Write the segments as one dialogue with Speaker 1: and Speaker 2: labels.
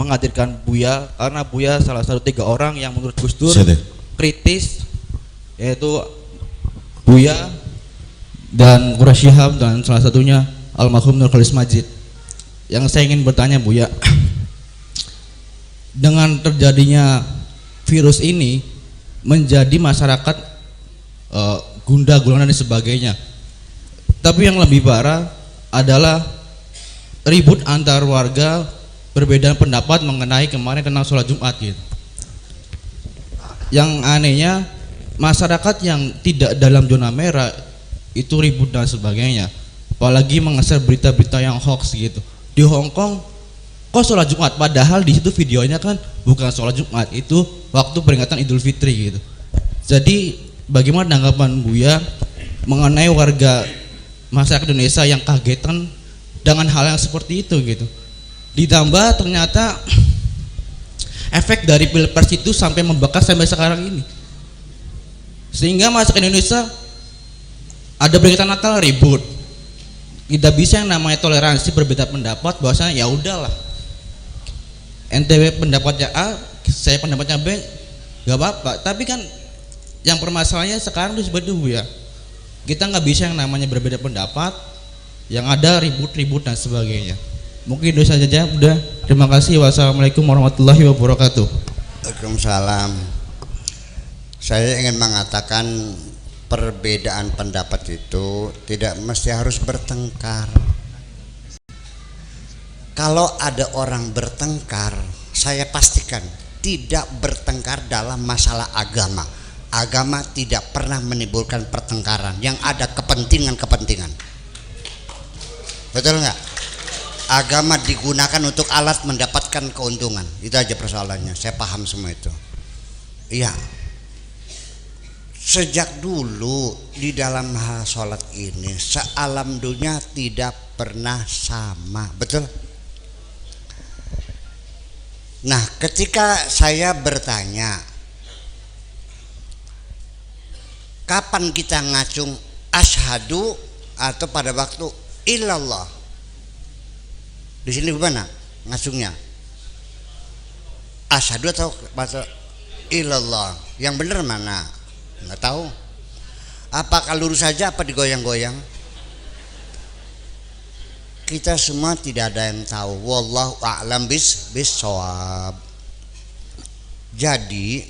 Speaker 1: menghadirkan Buya karena Buya salah satu 3 orang yang menurut Gus Dur
Speaker 2: Siapa?
Speaker 1: kritis, yaitu Buya dan Quraish Shihab dan salah satunya almarhum Nur Khalis Majid. Yang saya ingin bertanya Buya, dengan terjadinya virus ini menjadi masyarakat gundah gulana dan sebagainya, tapi yang lebih parah adalah ribut antar warga berbeda pendapat mengenai kemarin tentang sholat Jumat gitu. Yang anehnya masyarakat yang tidak dalam zona merah itu ribut dan sebagainya, apalagi mengeser berita-berita yang hoax gitu. Di Hong Kong kok sholat Jumat, padahal di situ videonya kan bukan sholat Jumat, itu waktu peringatan Idul Fitri gitu. Jadi bagaimana tanggapan Buya mengenai warga masyarakat Indonesia yang kagetan dengan hal yang seperti itu gitu? Ditambah ternyata efek dari Pilpres itu sampai membekas sampai sekarang ini, sehingga masyarakat Indonesia ada berita Natal ribut. Tidak bisa yang namanya toleransi berbeda pendapat, bahwasanya ya udahlah, NTB pendapatnya A, saya pendapatnya B, gak apa-apa. Tapi kan yang permasalahannya sekarang itu seperti itu ya, kita nggak bisa yang namanya berbeda pendapat, yang ada ribut-ribut dan sebagainya. Mungkin itu saja. Udah, terima kasih. Wassalamualaikum warahmatullahi wabarakatuh.
Speaker 3: Waalaikumsalam. Saya ingin mengatakan perbedaan pendapat itu tidak mesti harus bertengkar. Kalau ada orang bertengkar, saya pastikan tidak bertengkar dalam masalah agama. Agama tidak pernah menimbulkan pertengkaran, yang ada kepentingan-kepentingan. Betul nggak? Agama digunakan untuk alat mendapatkan keuntungan. Itu aja persoalannya. Saya paham semua itu. Iya. Sejak dulu di dalam hal sholat ini, sealam dunia tidak pernah sama. Betul? Nah, ketika saya bertanya, kapan kita ngacung asyhadu atau pada waktu illallah? Di sini gimana ngacungnya? Asyhadu atau bahasa illallah? Yang benar mana? Nggak tahu. Apakah lurus saja apa digoyang-goyang? Kita semua tidak ada yang tahu. Wallahu a'lam bis-shawab. Jadi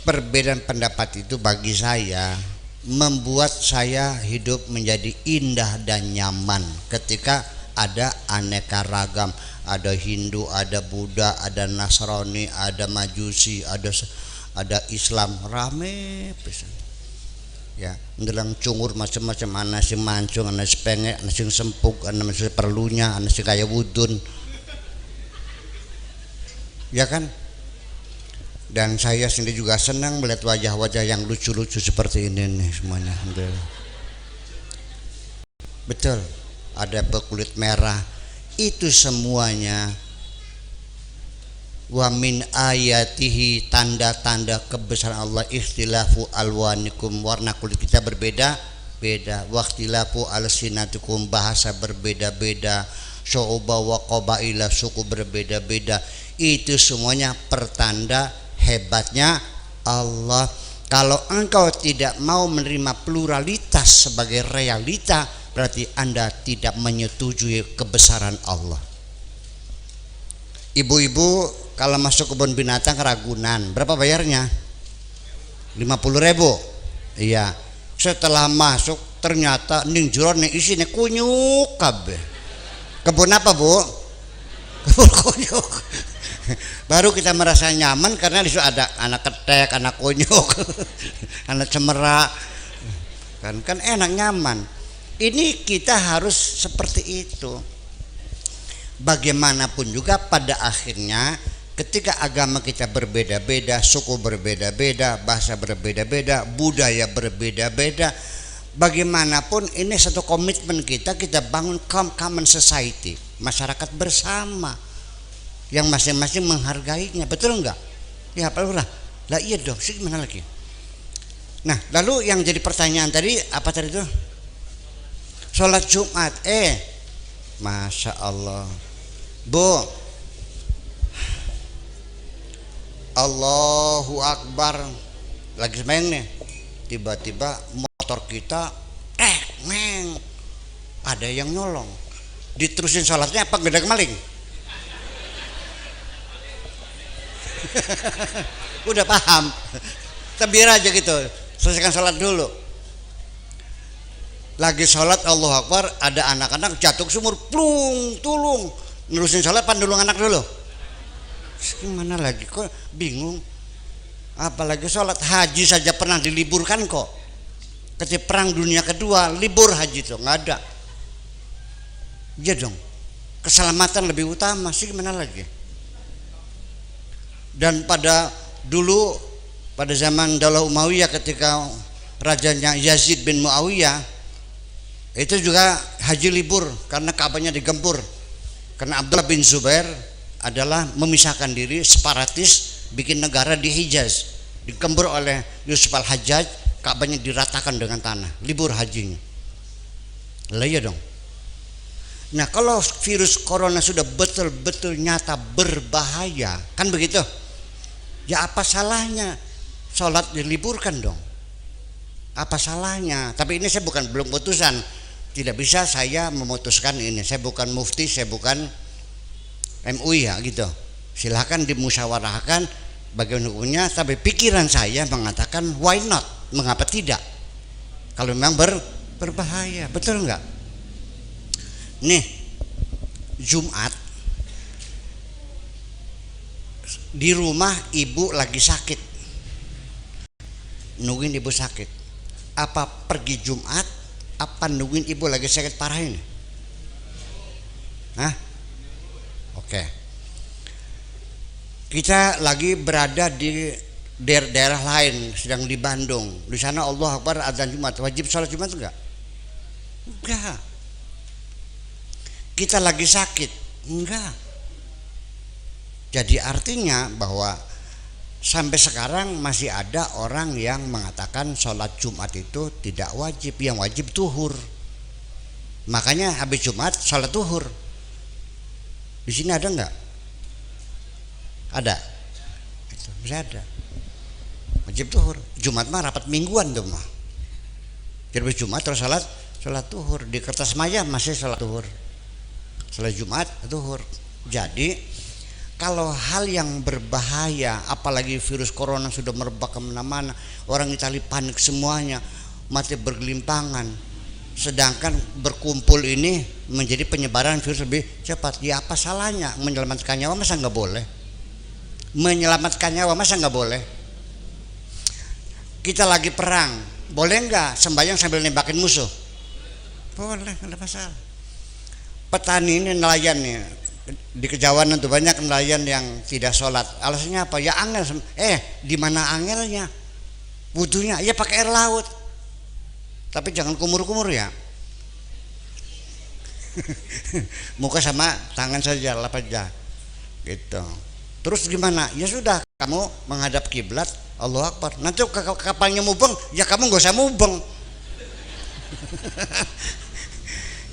Speaker 3: perbedaan pendapat itu bagi saya membuat saya hidup menjadi indah dan nyaman ketika ada aneka ragam, ada Hindu, ada Buddha, ada Nasrani, ada Majusi, ada Islam, rame pisan. Ya, ngelang cungur macam-macam, ana si mancung, ana si pengek, ana si sempuk, ana si perlunya, ana si kaya wudun. Ya kan? Dan saya sendiri juga senang melihat wajah-wajah yang lucu-lucu seperti ini nih semuanya. Betul, ada berkulit merah. Itu semuanya wa min ayatihi, tanda-tanda kebesaran Allah, ikhtilafu alwanikum, warna kulit kita berbeda-beda, wa ikhtilafu alsinatikum, bahasa berbeda-beda, syu'uba wa qabaila, suku berbeda-beda. Itu semuanya pertanda hebatnya Allah. Kalau engkau tidak mau menerima pluralitas sebagai realita, berarti Anda tidak menyetujui kebesaran Allah. Ibu-ibu kalau masuk kebun binatang Ragunan, berapa bayarnya? 50.000. Iya. Setelah masuk ternyata ning jero ning isine kunyuk kabeh. Kebun apa, Bu? Kebun kunyuk. Baru kita merasa nyaman karena di situ ada anak ketek, anak kunyuk, anak cemera. Kan enak, nyaman. Ini kita harus seperti itu. Bagaimanapun juga pada akhirnya ketika agama kita berbeda-beda, suku berbeda-beda, bahasa berbeda-beda, budaya berbeda-beda, bagaimanapun ini satu komitmen kita bangun common society, masyarakat bersama yang masing-masing menghargainya. Betul enggak? Ya Pak Lurah. Lah iya dong, sih gimana lagi? Nah, lalu yang jadi pertanyaan tadi apa tadi itu? Sholat Jumat. Masya Allah, Bu, Allahu Akbar, lagi sembahyang nih, tiba-tiba motor kita meng, ada yang nyolong, diterusin sholatnya apa gedak maling? Udah paham, tebir aja gitu, selesaikan sholat dulu. Lagi sholat Allahu Akbar, ada anak-anak jatuh ke sumur, plung, tulung, nerusin sholat pandulung anak dulu. Gimana lagi, kok bingung? Apalagi sholat haji saja pernah diliburkan kok. Ketika perang dunia kedua libur haji itu nggak ada. Ya dong, keselamatan lebih utama sih, gimana lagi? Dan pada dulu, pada zaman Daulah Umayyah ketika rajanya Yazid bin Muawiyah, itu juga haji libur karena Ka'bahnya digempur. Karena Abdullah bin Zubair adalah memisahkan diri, separatis, bikin negara di Hijaz, digempur oleh Yusuf al-Hajjaj, Ka'bahnya diratakan dengan tanah, libur hajinya. Lah iya dong. Nah, kalau virus corona sudah betul-betul nyata berbahaya, kan begitu? Ya apa salahnya sholat diliburkan dong? Apa salahnya? Tapi ini saya belum putusan. Tidak bisa saya memutuskan ini. Saya bukan mufti, saya bukan MUI ya gitu. Silahkan dimusyawarahkan bagaimana hukumnya. Tapi pikiran saya mengatakan why not? Mengapa tidak? Kalau memang berbahaya, betul nggak? Nih, Jumat di rumah ibu lagi sakit, nungguin ibu sakit. Apa pergi Jumat? Apa nungguin ibu lagi sakit parah ini? Hah? Oke. Kita lagi berada di daerah lain, sedang di Bandung. Di sana Allah Akbar azan Jumat, wajib sholat Jumat enggak? Enggak. Kita lagi sakit, enggak. Jadi artinya bahwa sampai sekarang masih ada orang yang mengatakan sholat Jumat itu tidak wajib, yang wajib zuhur. Makanya habis Jumat sholat zuhur. Di sini ada enggak? Ada. Itu bisa ada. Wajib zuhur. Jumat mah rapat mingguan tuh mah. Jadi habis Jumat terus sholat zuhur. Di kertas maya masih sholat zuhur. Sholat Jumat zuhur. Jadi kalau hal yang berbahaya, apalagi virus corona sudah merebak kemana-mana, orang Italia panik semuanya, mati bergelimpangan, sedangkan berkumpul ini menjadi penyebaran virus lebih cepat. Ya apa salahnya? Menyelamatkan nyawa masa nggak boleh? Menyelamatkan nyawa masa nggak boleh? Kita lagi perang, boleh nggak sembahyang sambil nembakin musuh? Boleh, nggak ada masalah. Petani ini nelayan nih, di Kejawanan tuh banyak nelayan yang tidak sholat. Alasannya apa? Ya angel. Di mana angelnya? Wudhunya ya pakai air laut. Tapi jangan kumur-kumur ya. Muka sama tangan saja, lap aja. Gitu. Terus gimana? Ya sudah, kamu menghadap kiblat, Allahu Akbar. Nanti kapalnya mubeng, ya kamu nggak usah mubeng.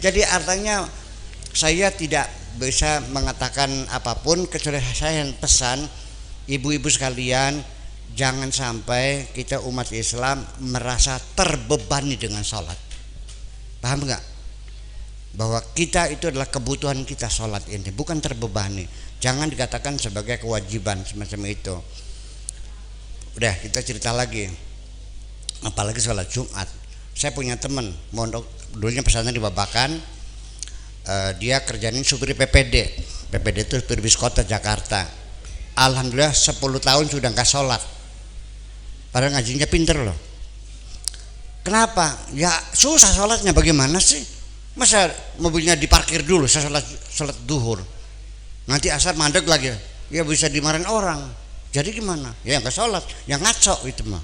Speaker 3: Jadi artinya saya tidak bisa mengatakan apapun kecuali saya pesan ibu-ibu sekalian, jangan sampai kita umat Islam merasa terbebani dengan sholat. Paham nggak? Bahwa kita itu adalah kebutuhan kita, sholat ini bukan terbebani. Jangan dikatakan sebagai kewajiban semacam itu. Udah, kita cerita lagi. Apalagi sholat Jumat. Saya punya teman, mondok dulunya pesantren di Babakan. Dia kerjain supir PPD. PPD itu supir bis kota Jakarta. Alhamdulillah 10 tahun sudah nggak sholat. Padahal ngajinya pinter loh. Kenapa? Ya susah sholatnya, bagaimana sih? Masa mobilnya diparkir dulu, saya sholat duhur, nanti asar mandek lagi, ya bisa dimarahin orang. Jadi gimana? Ya nggak sholat, yang ngaco itu mah.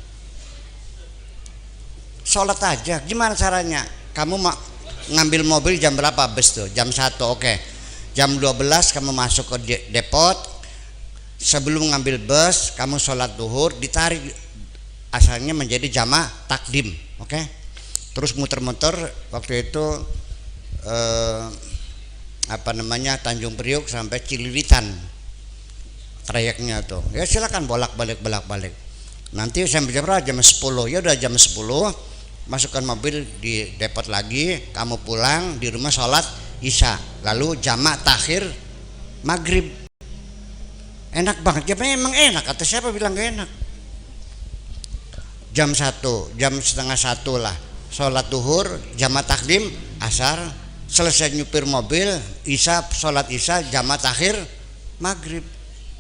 Speaker 3: Sholat aja. Gimana caranya? Kamu ngambil mobil jam berapa bus tuh? Jam 1, oke. Jam 12 kamu masuk ke depot. Sebelum ngambil bus kamu sholat duhur, ditarik asalnya menjadi jamaah takdim, oke. Terus muter-muter waktu itu Tanjung Priok sampai Cililitan. trayeknya tuh. Ya silakan bolak-balik. Nanti sampai jam berapa? Jam 10. Ya udah jam 10 masukkan mobil di depot lagi, kamu pulang di rumah sholat isya, lalu jamak takhir maghrib. Enak banget, jamnya emang enak. Kata siapa bilang gak enak? Jam 1, jam setengah 1 lah sholat duhur, jamak takdim asar, selesai nyupir mobil isya, sholat isya, jamak takhir maghrib.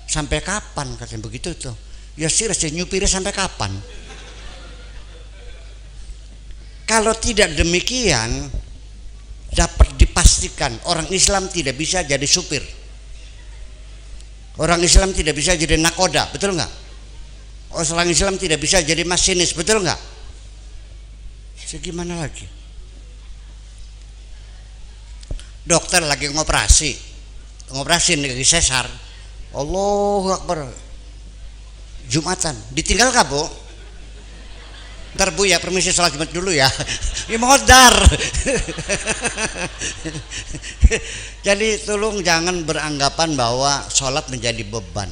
Speaker 3: Sampai kapan katanya begitu tuh? Ya sih nyupirnya sampai kapan? Kalau tidak demikian, dapat dipastikan orang Islam tidak bisa jadi supir. Orang Islam tidak bisa jadi nakoda, betul nggak? Orang Islam tidak bisa jadi masinis, betul nggak? Gimana lagi? Dokter lagi ngoperasi lagi sesar. Allahu Akbar. Jumatan, ditinggal kah Bu? Ntar Bu ya, permisi sholat Jumat dulu ya. Ya modar. Jadi tolong jangan beranggapan bahwa sholat menjadi beban.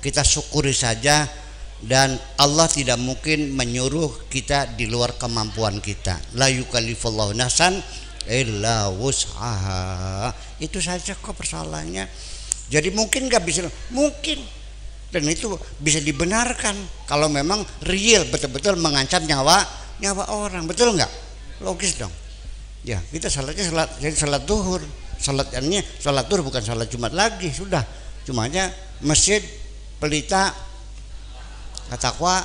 Speaker 3: Kita syukuri saja, dan Allah tidak mungkin menyuruh kita di luar kemampuan kita. La yukallifullahu nafsan illa wus'aha. Itu saja kok persoalannya. Jadi mungkin nggak bisa, mungkin, dan itu bisa dibenarkan kalau memang real betul-betul mengancam nyawa orang, betul nggak? Logis dong. Ya kita salatnya salat duhur, salat duhur bukan salat Jumat lagi, sudah. Cumanya masjid Pelita Takwa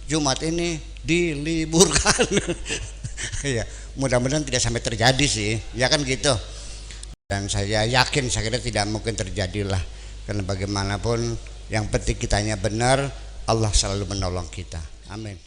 Speaker 3: Jumat ini diliburkan. Ya mudah-mudahan tidak sampai terjadi sih, ya kan gitu. Dan saya yakin, saya kira tidak mungkin terjadilah, karena bagaimanapun yang penting kitanya benar, Allah selalu menolong kita. Amin.